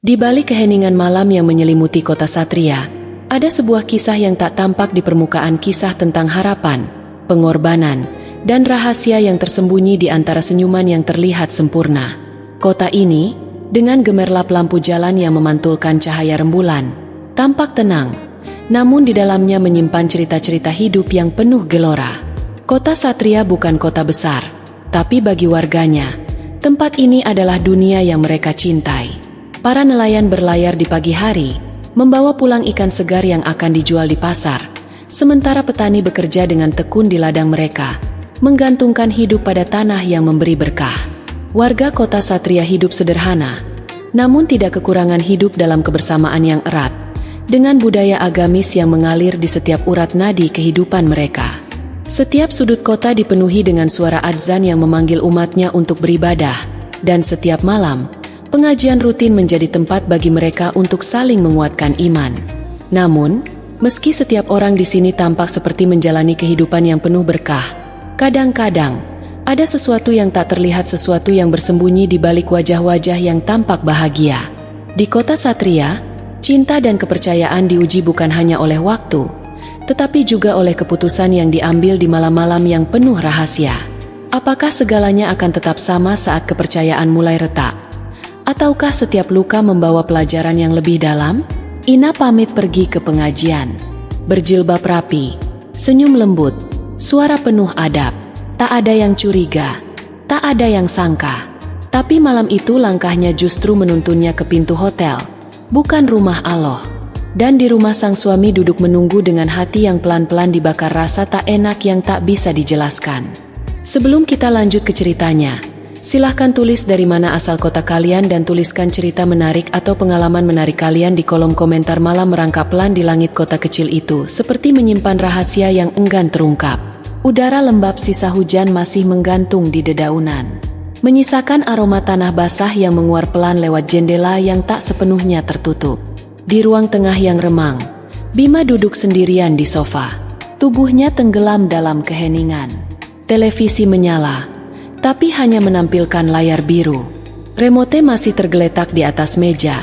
Di balik keheningan malam yang menyelimuti kota Satria, ada sebuah kisah yang tak tampak di permukaan, kisah tentang harapan, pengorbanan, dan rahasia yang tersembunyi di antara senyuman yang terlihat sempurna. Kota ini, dengan gemerlap lampu jalan yang memantulkan cahaya rembulan, tampak tenang, namun di dalamnya menyimpan cerita-cerita hidup yang penuh gelora. Kota Satria bukan kota besar, tapi bagi warganya, tempat ini adalah dunia yang mereka cintai. Para nelayan berlayar di pagi hari, membawa pulang ikan segar yang akan dijual di pasar, sementara petani bekerja dengan tekun di ladang mereka, menggantungkan hidup pada tanah yang memberi berkah. Warga kota Satria hidup sederhana, namun tidak kekurangan hidup dalam kebersamaan yang erat, dengan budaya agamis yang mengalir di setiap urat nadi kehidupan mereka. Setiap sudut kota dipenuhi dengan suara adzan yang memanggil umatnya untuk beribadah, dan setiap malam, pengajian rutin menjadi tempat bagi mereka untuk saling menguatkan iman. Namun, meski setiap orang di sini tampak seperti menjalani kehidupan yang penuh berkah, kadang-kadang ada sesuatu yang tak terlihat, sesuatu yang bersembunyi di balik wajah-wajah yang tampak bahagia. Di kota Satria, cinta dan kepercayaan diuji bukan hanya oleh waktu, tetapi juga oleh keputusan yang diambil di malam-malam yang penuh rahasia. Apakah segalanya akan tetap sama saat kepercayaan mulai retak? Ataukah setiap luka membawa pelajaran yang lebih dalam? Ina pamit pergi ke pengajian. Berjilbab rapi, senyum lembut, suara penuh adab. Tak ada yang curiga, tak ada yang sangka. Tapi malam itu langkahnya justru menuntunnya ke pintu hotel, bukan rumah Allah. Dan di rumah sang suami duduk menunggu dengan hati yang pelan-pelan dibakar rasa tak enak yang tak bisa dijelaskan. Sebelum kita lanjut ke ceritanya, silahkan tulis dari mana asal kota kalian dan tuliskan cerita menarik atau pengalaman menarik kalian di kolom komentar. Malam merangkap pelan di langit kota kecil itu, seperti menyimpan rahasia yang enggan terungkap. Udara lembab, sisa hujan masih menggantung di dedaunan, menyisakan aroma tanah basah yang menguar pelan lewat jendela yang tak sepenuhnya tertutup. Di ruang tengah yang remang, Bima duduk sendirian di sofa. Tubuhnya tenggelam dalam keheningan. Televisi menyala, tapi hanya menampilkan layar biru. Remote masih tergeletak di atas meja,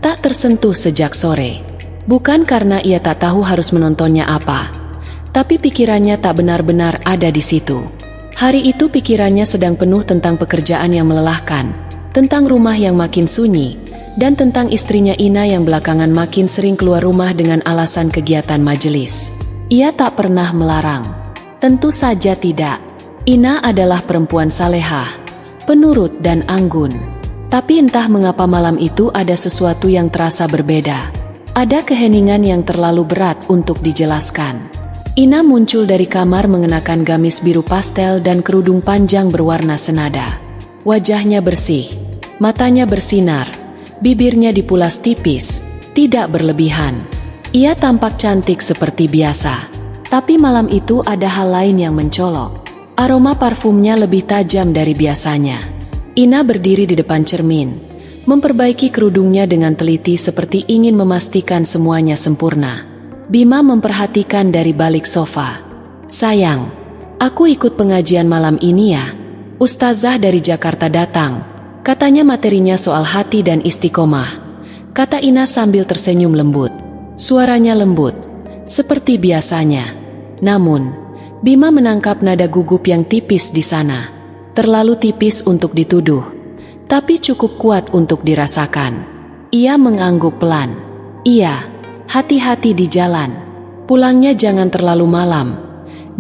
tak tersentuh sejak sore. Bukan karena ia tak tahu harus menontonnya apa, tapi pikirannya tak benar-benar ada di situ. Hari itu pikirannya sedang penuh tentang pekerjaan yang melelahkan, tentang rumah yang makin sunyi, dan tentang istrinya Ina yang belakangan makin sering keluar rumah dengan alasan kegiatan majelis. Ia tak pernah melarang. Tentu saja tidak. Ina adalah perempuan salehah, penurut dan anggun. Tapi entah mengapa malam itu ada sesuatu yang terasa berbeda. Ada keheningan yang terlalu berat untuk dijelaskan. Ina muncul dari kamar mengenakan gamis biru pastel dan kerudung panjang berwarna senada. Wajahnya bersih, matanya bersinar, bibirnya dipulas tipis, tidak berlebihan. Ia tampak cantik seperti biasa. Tapi malam itu ada hal lain yang mencolok. Aroma parfumnya lebih tajam dari biasanya. Ina berdiri di depan cermin, memperbaiki kerudungnya dengan teliti seperti ingin memastikan semuanya sempurna. Bima memperhatikan dari balik sofa. "Sayang, aku ikut pengajian malam ini ya. Ustazah dari Jakarta datang. Katanya materinya soal hati dan istiqomah," kata Ina sambil tersenyum lembut. Suaranya lembut, seperti biasanya. Namun, Bima menangkap nada gugup yang tipis di sana. Terlalu tipis untuk dituduh, tapi cukup kuat untuk dirasakan. Ia mengangguk pelan. "Iya, hati-hati di jalan. Pulangnya jangan terlalu malam,"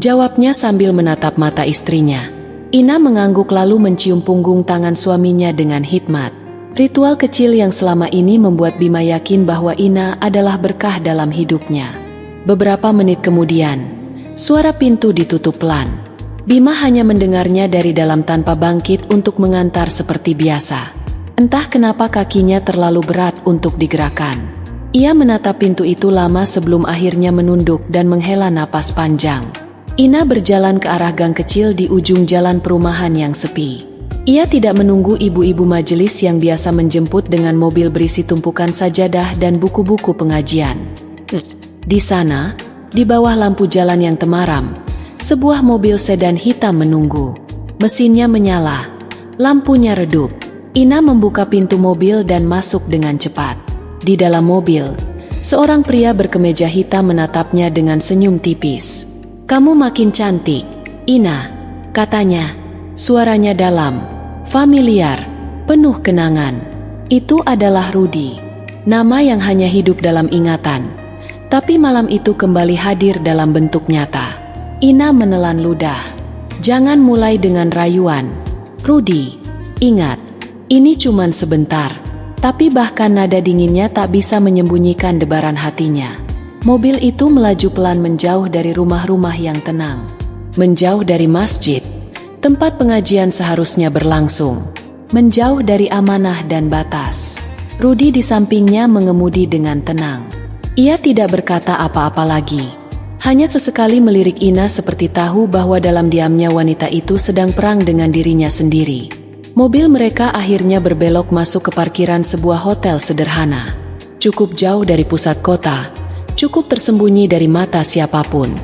jawabnya sambil menatap mata istrinya. Ina mengangguk lalu mencium punggung tangan suaminya dengan hikmat. Ritual kecil yang selama ini membuat Bima yakin bahwa Ina adalah berkah dalam hidupnya. Beberapa menit kemudian, suara pintu ditutup pelan. Bima hanya mendengarnya dari dalam tanpa bangkit untuk mengantar seperti biasa. Entah kenapa kakinya terlalu berat untuk digerakkan. Ia menatap pintu itu lama sebelum akhirnya menunduk dan menghela napas panjang. Ina berjalan ke arah gang kecil di ujung jalan perumahan yang sepi. Ia tidak menunggu ibu-ibu majelis yang biasa menjemput dengan mobil berisi tumpukan sajadah dan buku-buku pengajian. Di sana, di bawah lampu jalan yang temaram, sebuah mobil sedan hitam menunggu. Mesinnya menyala, lampunya redup, Ina membuka pintu mobil dan masuk dengan cepat. Di dalam mobil, seorang pria berkemeja hitam menatapnya dengan senyum tipis. "Kamu makin cantik, Ina," katanya. Suaranya dalam, familiar, penuh kenangan. Itu adalah Rudy, nama yang hanya hidup dalam ingatan, tapi malam itu kembali hadir dalam bentuk nyata. Ina menelan ludah. "Jangan mulai dengan rayuan, Rudy. Ingat, ini cuman sebentar." Tapi bahkan nada dinginnya tak bisa menyembunyikan debaran hatinya. Mobil itu melaju pelan menjauh dari rumah-rumah yang tenang. Menjauh dari masjid, tempat pengajian seharusnya berlangsung. Menjauh dari amanah dan batas. Rudy di sampingnya mengemudi dengan tenang. Ia tidak berkata apa-apa lagi. Hanya sesekali melirik Ina seperti tahu bahwa dalam diamnya wanita itu sedang perang dengan dirinya sendiri. Mobil mereka akhirnya berbelok masuk ke parkiran sebuah hotel sederhana. Cukup jauh dari pusat kota, cukup tersembunyi dari mata siapapun.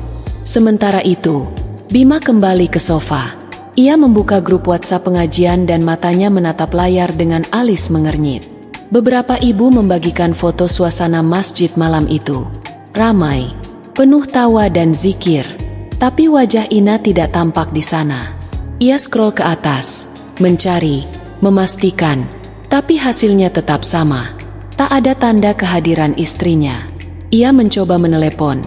Sementara itu, Bima kembali ke sofa. Ia membuka grup WhatsApp pengajian dan matanya menatap layar dengan alis mengernyit. Beberapa ibu membagikan foto suasana masjid malam itu. Ramai, penuh tawa dan zikir. Tapi wajah Ina tidak tampak di sana. Ia scroll ke atas, mencari, memastikan, tapi hasilnya tetap sama. Tak ada tanda kehadiran istrinya. Ia mencoba menelepon,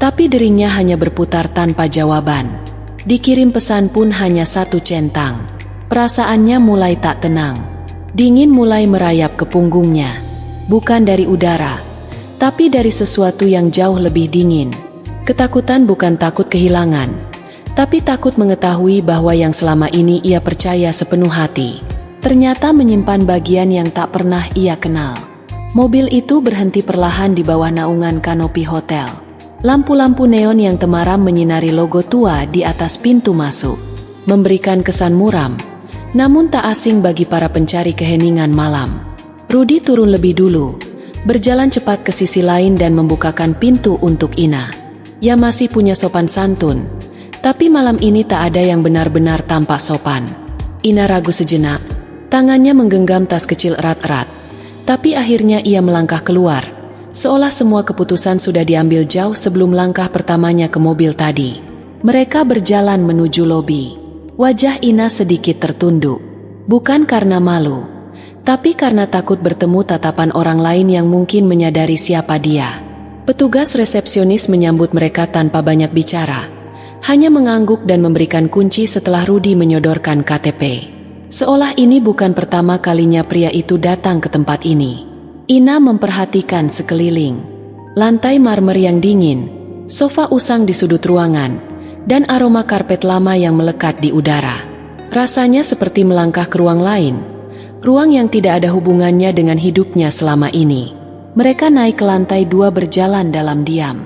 tapi deringnya hanya berputar tanpa jawaban. Dikirim pesan pun hanya satu centang. Perasaannya mulai tak tenang. Dingin mulai merayap ke punggungnya. Bukan dari udara, tapi dari sesuatu yang jauh lebih dingin. Ketakutan bukan takut kehilangan, tapi takut mengetahui bahwa yang selama ini ia percaya sepenuh hati, ternyata menyimpan bagian yang tak pernah ia kenal. Mobil itu berhenti perlahan di bawah naungan kanopi hotel. Lampu-lampu neon yang temaram menyinari logo tua di atas pintu masuk, memberikan kesan muram, namun tak asing bagi para pencari keheningan malam. Rudy turun lebih dulu, berjalan cepat ke sisi lain dan membukakan pintu untuk Ina. Ia masih punya sopan santun, tapi malam ini tak ada yang benar-benar tampak sopan. Ina ragu sejenak, tangannya menggenggam tas kecil erat-erat, tapi akhirnya ia melangkah keluar. Seolah semua keputusan sudah diambil jauh sebelum langkah pertamanya ke mobil tadi. Mereka berjalan menuju lobi. Wajah Ina sedikit tertunduk. Bukan karena malu, tapi karena takut bertemu tatapan orang lain yang mungkin menyadari siapa dia. Petugas resepsionis menyambut mereka tanpa banyak bicara. Hanya mengangguk dan memberikan kunci setelah Rudy menyodorkan KTP. Seolah ini bukan pertama kalinya pria itu datang ke tempat ini. Ina memperhatikan sekeliling. Lantai marmer yang dingin, sofa usang di sudut ruangan, dan aroma karpet lama yang melekat di udara. Rasanya seperti melangkah ke ruang lain, ruang yang tidak ada hubungannya dengan hidupnya selama ini. Mereka naik ke lantai 2 berjalan dalam diam.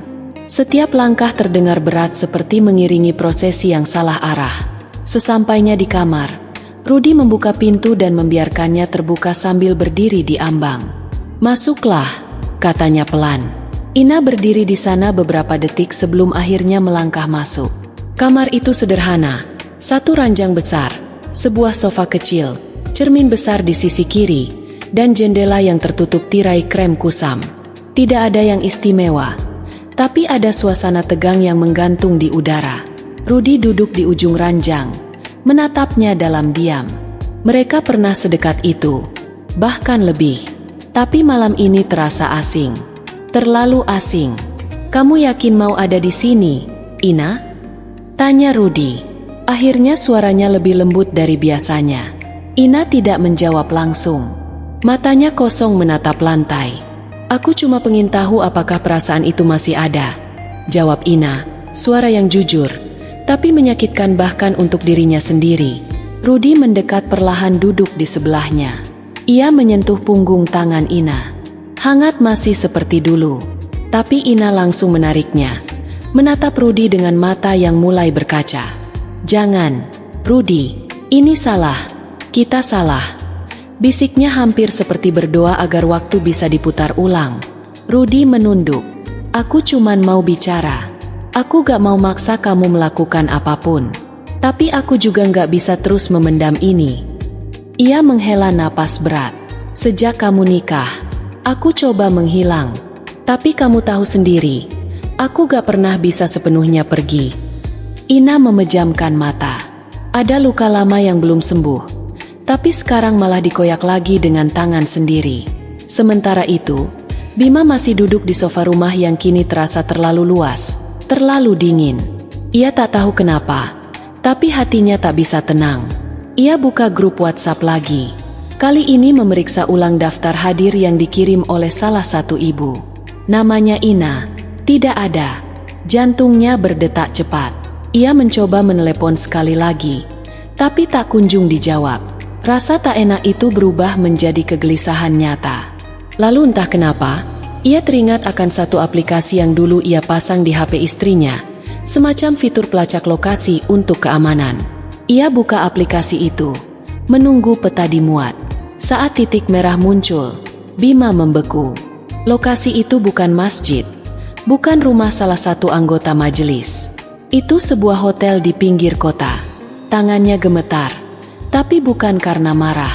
Setiap langkah terdengar berat seperti mengiringi prosesi yang salah arah. Sesampainya di kamar, Rudy membuka pintu dan membiarkannya terbuka sambil berdiri di ambang. "Masuklah," katanya pelan. Ina berdiri di sana beberapa detik sebelum akhirnya melangkah masuk. Kamar itu sederhana, satu ranjang besar, sebuah sofa kecil, cermin besar di sisi kiri, dan jendela yang tertutup tirai krem kusam. Tidak ada yang istimewa, tapi ada suasana tegang yang menggantung di udara. Rudy duduk di ujung ranjang, menatapnya dalam diam. Mereka pernah sedekat itu, bahkan lebih. Tapi malam ini terasa asing. Terlalu asing. "Kamu yakin mau ada di sini, Ina?" tanya Rudy. Akhirnya suaranya lebih lembut dari biasanya. Ina tidak menjawab langsung. Matanya kosong menatap lantai. "Aku cuma pengen tahu apakah perasaan itu masih ada," jawab Ina, suara yang jujur, tapi menyakitkan bahkan untuk dirinya sendiri. Rudy mendekat perlahan duduk di sebelahnya. Ia menyentuh punggung tangan Ina. Hangat masih seperti dulu. Tapi Ina langsung menariknya. Menatap Rudy dengan mata yang mulai berkaca. "Jangan, Rudy. Ini salah. Kita salah." Bisiknya hampir seperti berdoa agar waktu bisa diputar ulang. Rudy menunduk. "Aku cuman mau bicara. Aku gak mau maksa kamu melakukan apapun. Tapi aku juga gak bisa terus memendam ini." Ia menghela napas berat. Sejak kamu nikah, aku coba menghilang. Tapi kamu tahu sendiri, aku gak pernah bisa sepenuhnya pergi. Ina memejamkan mata. Ada luka lama yang belum sembuh, tapi sekarang malah dikoyak lagi dengan tangan sendiri. Sementara itu, Bima masih duduk di sofa rumah yang kini terasa terlalu luas, terlalu dingin. Ia tak tahu kenapa, tapi hatinya tak bisa tenang. Ia buka grup WhatsApp lagi. Kali ini memeriksa ulang daftar hadir yang dikirim oleh salah satu ibu. Namanya Ina. Tidak ada. Jantungnya berdetak cepat. Ia mencoba menelepon sekali lagi, tapi tak kunjung dijawab. Rasa tak enak itu berubah menjadi kegelisahan nyata. Lalu entah kenapa, ia teringat akan satu aplikasi yang dulu ia pasang di HP istrinya, semacam fitur pelacak lokasi untuk keamanan. Ia buka aplikasi itu, menunggu peta dimuat. Saat titik merah muncul, Bima membeku. Lokasi itu bukan masjid, bukan rumah salah satu anggota majelis. Itu sebuah hotel di pinggir kota. Tangannya gemetar, tapi bukan karena marah.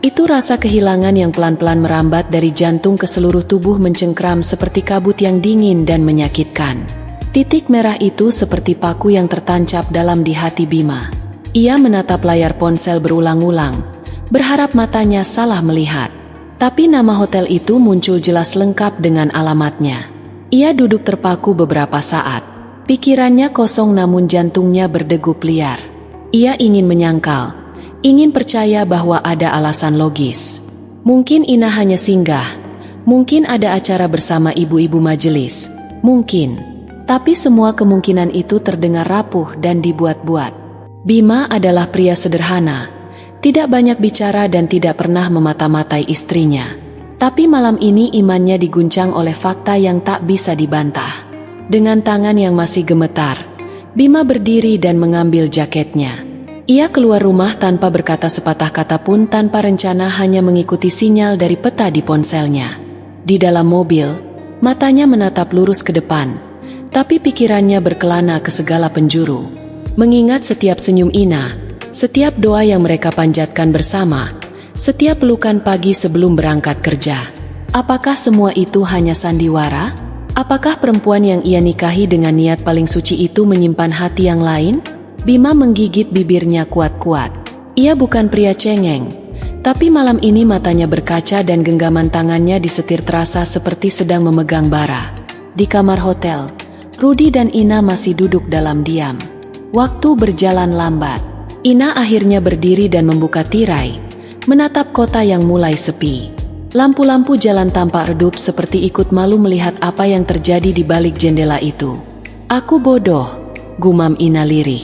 Itu rasa kehilangan yang pelan-pelan merambat dari jantung ke seluruh tubuh, mencengkram seperti kabut yang dingin dan menyakitkan. Titik merah itu seperti paku yang tertancap dalam di hati Bima. Ia menatap layar ponsel berulang-ulang, berharap matanya salah melihat. Tapi nama hotel itu muncul jelas lengkap dengan alamatnya. Ia duduk terpaku beberapa saat. Pikirannya kosong namun jantungnya berdegup liar. Ia ingin menyangkal, ingin percaya bahwa ada alasan logis. Mungkin Ina hanya singgah, mungkin ada acara bersama ibu-ibu majelis, mungkin. Tapi semua kemungkinan itu terdengar rapuh dan dibuat-buat. Bima adalah pria sederhana, tidak banyak bicara dan tidak pernah memata-matai istrinya. Tapi malam ini imannya diguncang oleh fakta yang tak bisa dibantah. Dengan tangan yang masih gemetar, Bima berdiri dan mengambil jaketnya. Ia keluar rumah tanpa berkata sepatah kata pun, tanpa rencana, hanya mengikuti sinyal dari peta di ponselnya. Di dalam mobil, matanya menatap lurus ke depan, tapi pikirannya berkelana ke segala penjuru. Mengingat setiap senyum Ina, setiap doa yang mereka panjatkan bersama, setiap pelukan pagi sebelum berangkat kerja. Apakah semua itu hanya sandiwara? Apakah perempuan yang ia nikahi dengan niat paling suci itu menyimpan hati yang lain? Bima menggigit bibirnya kuat-kuat. Ia bukan pria cengeng, tapi malam ini matanya berkaca dan genggaman tangannya disetir terasa seperti sedang memegang bara. Di kamar hotel, Rudi dan Ina masih duduk dalam diam. Waktu berjalan lambat. Ina akhirnya berdiri dan membuka tirai, menatap kota yang mulai sepi. Lampu-lampu jalan tampak redup, seperti ikut malu melihat apa yang terjadi di balik jendela itu. Aku bodoh, gumam Ina lirih.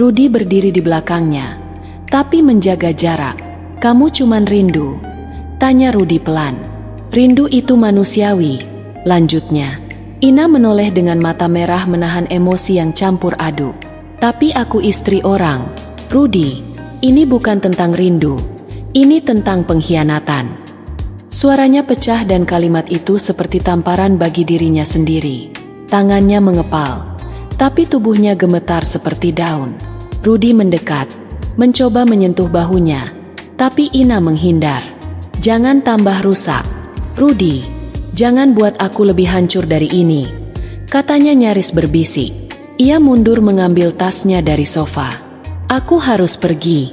Rudi berdiri di belakangnya, tapi menjaga jarak. Kamu cuman rindu? Tanya Rudi pelan. Rindu itu manusiawi, lanjutnya. Ina menoleh dengan mata merah menahan emosi yang campur aduk. Tapi aku istri orang. Rudi, ini bukan tentang rindu, ini tentang pengkhianatan. Suaranya pecah dan kalimat itu seperti tamparan bagi dirinya sendiri. Tangannya mengepal, tapi tubuhnya gemetar seperti daun. Rudi mendekat, mencoba menyentuh bahunya, tapi Ina menghindar. Jangan tambah rusak, Rudi, jangan buat aku lebih hancur dari ini, katanya nyaris berbisik. Ia mundur mengambil tasnya dari sofa. Aku harus pergi.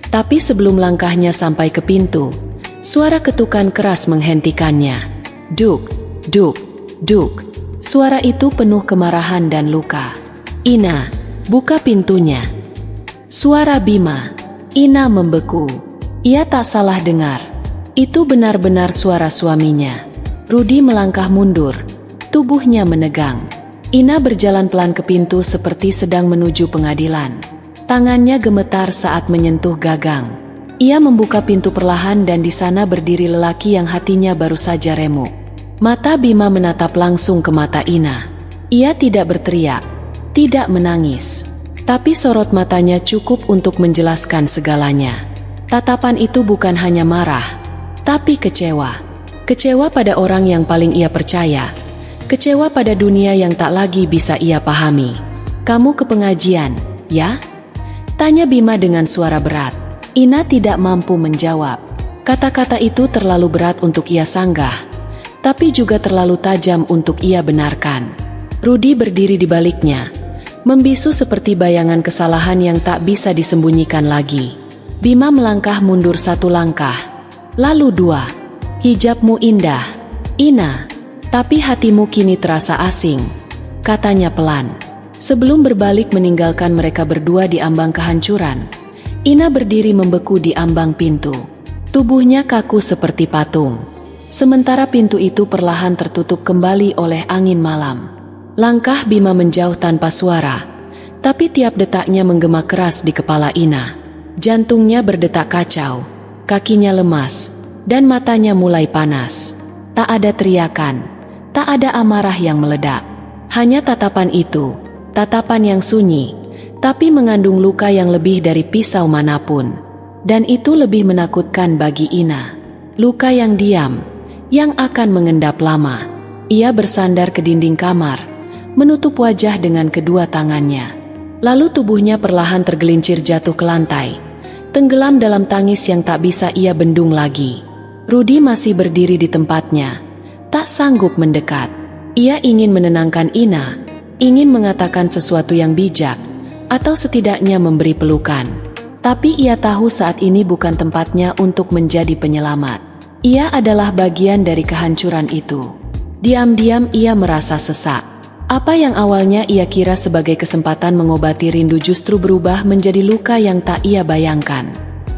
Tapi sebelum langkahnya sampai ke pintu, suara ketukan keras menghentikannya. Duk, duk, duk. Suara itu penuh kemarahan dan luka. Ina, buka pintunya. Suara Bima. Ina membeku. Ia tak salah dengar. Itu benar-benar suara suaminya. Rudi melangkah mundur, tubuhnya menegang. Ina berjalan pelan ke pintu seperti sedang menuju pengadilan. Tangannya gemetar saat menyentuh gagang. Ia membuka pintu perlahan dan di sana berdiri lelaki yang hatinya baru saja remuk. Mata Bima menatap langsung ke mata Ina. Ia tidak berteriak, tidak menangis, tapi sorot matanya cukup untuk menjelaskan segalanya. Tatapan itu bukan hanya marah, tapi kecewa. Kecewa pada orang yang paling ia percaya. Kecewa pada dunia yang tak lagi bisa ia pahami. Kamu ke pengajian, ya? Tanya Bima dengan suara berat. Ina tidak mampu menjawab. Kata-kata itu terlalu berat untuk ia sanggah, tapi juga terlalu tajam untuk ia benarkan. Rudi berdiri di baliknya, membisu seperti bayangan kesalahan yang tak bisa disembunyikan lagi. Bima melangkah mundur 1 langkah, lalu 2. Hijabmu indah, Ina, tapi hatimu kini terasa asing, katanya pelan. Sebelum berbalik meninggalkan mereka berdua di ambang kehancuran, Ina berdiri membeku di ambang pintu. Tubuhnya kaku seperti patung. Sementara pintu itu perlahan tertutup kembali oleh angin malam. Langkah Bima menjauh tanpa suara, tapi tiap detaknya menggema keras di kepala Ina. Jantungnya berdetak kacau, kakinya lemas, dan matanya mulai panas. Tak ada teriakan, tak ada amarah yang meledak. Hanya tatapan itu, tatapan yang sunyi, tapi mengandung luka yang lebih dari pisau manapun. Dan itu lebih menakutkan bagi Ina. Luka yang diam, yang akan mengendap lama. Ia bersandar ke dinding kamar, menutup wajah dengan kedua tangannya. Lalu tubuhnya perlahan tergelincir jatuh ke lantai, tenggelam dalam tangis yang tak bisa ia bendung lagi. Rudi masih berdiri di tempatnya, tak sanggup mendekat. Ia ingin menenangkan Ina, ingin mengatakan sesuatu yang bijak, atau setidaknya memberi pelukan. Tapi ia tahu saat ini bukan tempatnya untuk menjadi penyelamat. Ia adalah bagian dari kehancuran itu. Diam-diam ia merasa sesak. Apa yang awalnya ia kira sebagai kesempatan mengobati rindu justru berubah menjadi luka yang tak ia bayangkan.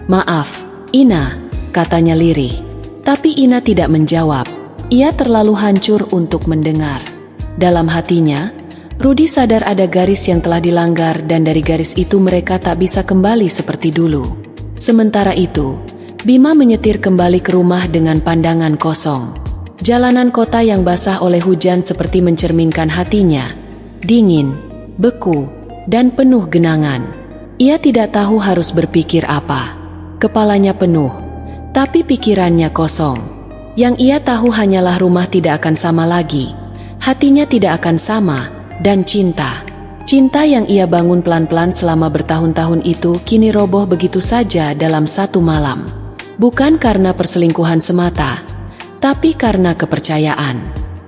"Maaf, Ina," katanya lirih. Tapi Ina tidak menjawab. Ia terlalu hancur untuk mendengar. Dalam hatinya, Rudi sadar ada garis yang telah dilanggar dan dari garis itu mereka tak bisa kembali seperti dulu. Sementara itu, Bima menyetir kembali ke rumah dengan pandangan kosong. Jalanan kota yang basah oleh hujan seperti mencerminkan hatinya. Dingin, beku, dan penuh genangan. Ia tidak tahu harus berpikir apa. Kepalanya penuh, tapi pikirannya kosong. Yang ia tahu hanyalah rumah tidak akan sama lagi. Hatinya tidak akan sama, dan cinta. Cinta yang ia bangun pelan-pelan selama bertahun-tahun itu kini roboh begitu saja dalam 1 malam. Bukan karena perselingkuhan semata, tapi karena kepercayaan.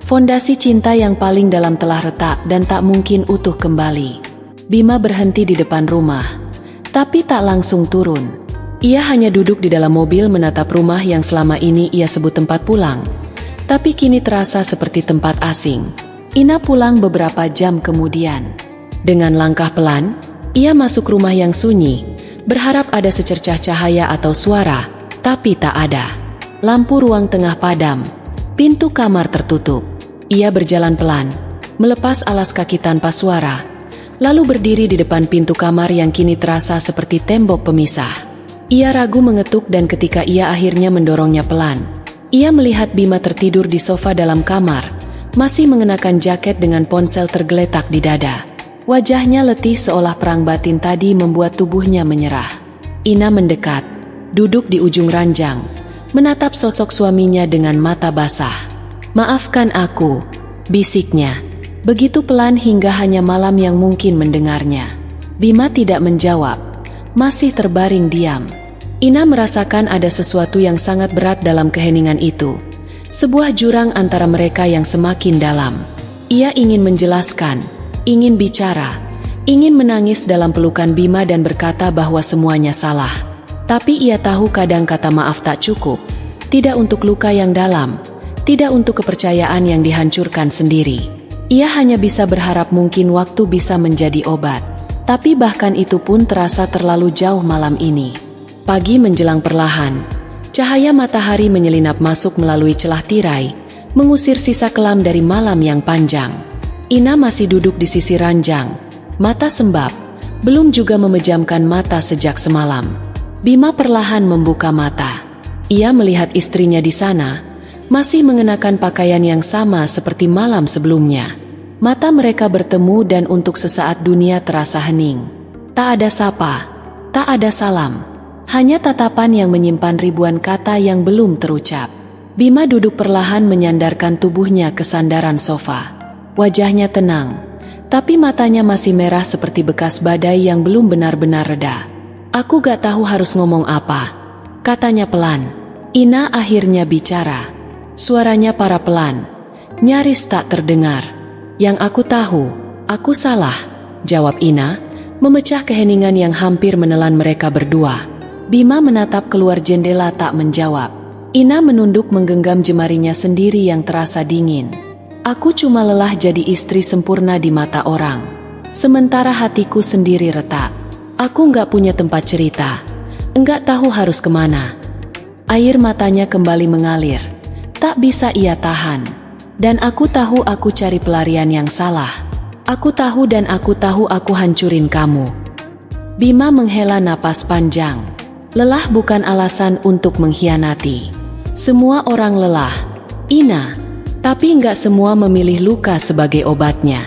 Fondasi cinta yang paling dalam telah retak dan tak mungkin utuh kembali. Bima berhenti di depan rumah, tapi tak langsung turun. Ia hanya duduk di dalam mobil menatap rumah yang selama ini ia sebut tempat pulang, tapi kini terasa seperti tempat asing. Ina pulang beberapa jam kemudian. Dengan langkah pelan, ia masuk rumah yang sunyi, berharap ada secercah cahaya atau suara, tapi tak ada. Lampu ruang tengah padam, pintu kamar tertutup. Ia berjalan pelan, melepas alas kaki tanpa suara, lalu berdiri di depan pintu kamar yang kini terasa seperti tembok pemisah. Ia ragu mengetuk dan ketika ia akhirnya mendorongnya pelan, ia melihat Bima tertidur di sofa dalam kamar, masih mengenakan jaket dengan ponsel tergeletak di dada. Wajahnya letih seolah perang batin tadi membuat tubuhnya menyerah. Ina mendekat, duduk di ujung ranjang, menatap sosok suaminya dengan mata basah. "Maafkan aku," bisiknya, begitu pelan hingga hanya malam yang mungkin mendengarnya. Bima tidak menjawab, masih terbaring diam. Ina merasakan ada sesuatu yang sangat berat dalam keheningan itu. Sebuah jurang antara mereka yang semakin dalam. Ia ingin menjelaskan, ingin bicara, ingin menangis dalam pelukan Bima dan berkata bahwa semuanya salah. Tapi ia tahu kadang kata maaf tak cukup. Tidak untuk luka yang dalam, tidak untuk kepercayaan yang dihancurkan sendiri. Ia hanya bisa berharap mungkin waktu bisa menjadi obat. Tapi bahkan itu pun terasa terlalu jauh malam ini. Pagi menjelang perlahan, cahaya matahari menyelinap masuk melalui celah tirai, mengusir sisa kelam dari malam yang panjang. Ina masih duduk di sisi ranjang, mata sembab, belum juga memejamkan mata sejak semalam. Bima perlahan membuka mata. Ia melihat istrinya di sana, masih mengenakan pakaian yang sama seperti malam sebelumnya. Mata mereka bertemu dan untuk sesaat dunia terasa hening. Tak ada sapa, tak ada salam, hanya tatapan yang menyimpan ribuan kata yang belum terucap. Bima duduk perlahan menyandarkan tubuhnya ke sandaran sofa. Wajahnya tenang, tapi matanya masih merah seperti bekas badai yang belum benar-benar reda. Aku gak tahu harus ngomong apa, katanya pelan. Ina akhirnya bicara. Suaranya para pelan, nyaris tak terdengar. Yang aku tahu, aku salah, jawab Ina, memecah keheningan yang hampir menelan mereka berdua. Bima menatap keluar jendela tak menjawab. Ina menunduk menggenggam jemarinya sendiri yang terasa dingin. Aku cuma lelah jadi istri sempurna di mata orang. Sementara hatiku sendiri retak. Aku nggak punya tempat cerita. Enggak tahu harus kemana. Air matanya kembali mengalir. Tak bisa ia tahan. Dan aku tahu aku cari pelarian yang salah. Aku tahu dan aku tahu aku hancurin kamu. Bima menghela napas panjang. Lelah bukan alasan untuk mengkhianati. Semua orang lelah. Ina. Tapi nggak semua memilih luka sebagai obatnya.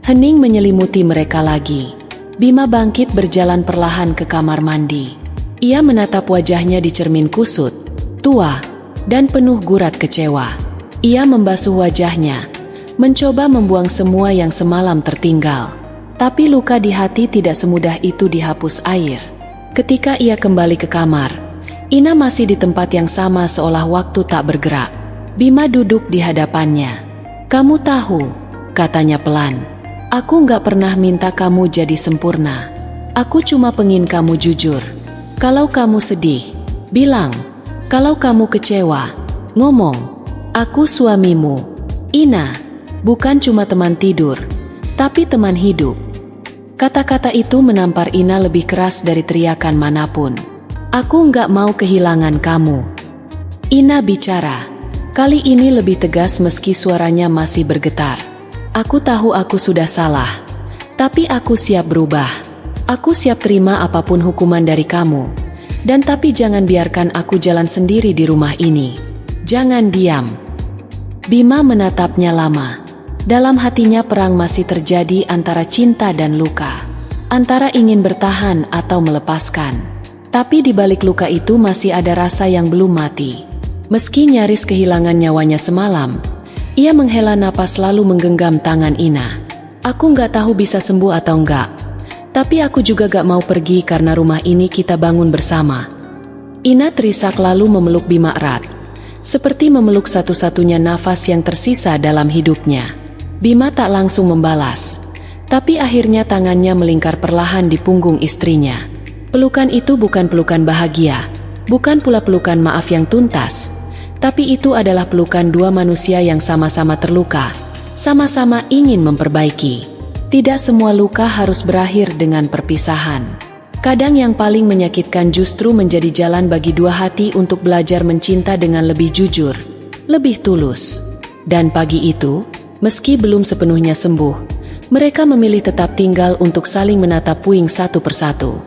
Hening menyelimuti mereka lagi. Bima bangkit berjalan perlahan ke kamar mandi. Ia menatap wajahnya di cermin kusut, tua, dan penuh gurat kecewa. Ia membasuh wajahnya, mencoba membuang semua yang semalam tertinggal. Tapi luka di hati tidak semudah itu dihapus air. Ketika ia kembali ke kamar, Ina masih di tempat yang sama seolah waktu tak bergerak. Bima duduk di hadapannya. Kamu tahu, katanya pelan. Aku nggak pernah minta kamu jadi sempurna. Aku cuma pengin kamu jujur. Kalau kamu sedih, bilang. Kalau kamu kecewa, ngomong. Aku suamimu. Ina, bukan cuma teman tidur, tapi teman hidup. Kata-kata itu menampar Ina lebih keras dari teriakan manapun. Aku nggak mau kehilangan kamu. Ina bicara. Kali ini lebih tegas meski suaranya masih bergetar. Aku tahu aku sudah salah, tapi aku siap berubah. Aku siap terima apapun hukuman dari kamu. Dan tapi jangan biarkan aku jalan sendiri di rumah ini. Jangan diam. Bima menatapnya lama. Dalam hatinya perang masih terjadi antara cinta dan luka. Antara ingin bertahan atau melepaskan. Tapi di balik luka itu masih ada rasa yang belum mati. Meski nyaris kehilangan nyawanya semalam, ia menghela napas lalu menggenggam tangan Ina. Aku nggak tahu bisa sembuh atau enggak. Tapi aku juga gak mau pergi karena rumah ini kita bangun bersama. Ina terisak lalu memeluk Bima erat. Seperti memeluk satu-satunya nafas yang tersisa dalam hidupnya. Bima tak langsung membalas. Tapi akhirnya tangannya melingkar perlahan di punggung istrinya. Pelukan itu bukan pelukan bahagia. Bukan pula pelukan maaf yang tuntas. Tapi itu adalah pelukan dua manusia yang sama-sama terluka, sama-sama ingin memperbaiki. Tidak semua luka harus berakhir dengan perpisahan. Kadang yang paling menyakitkan justru menjadi jalan bagi dua hati untuk belajar mencinta dengan lebih jujur, lebih tulus. Dan pagi itu, meski belum sepenuhnya sembuh, mereka memilih tetap tinggal untuk saling menatap puing satu persatu.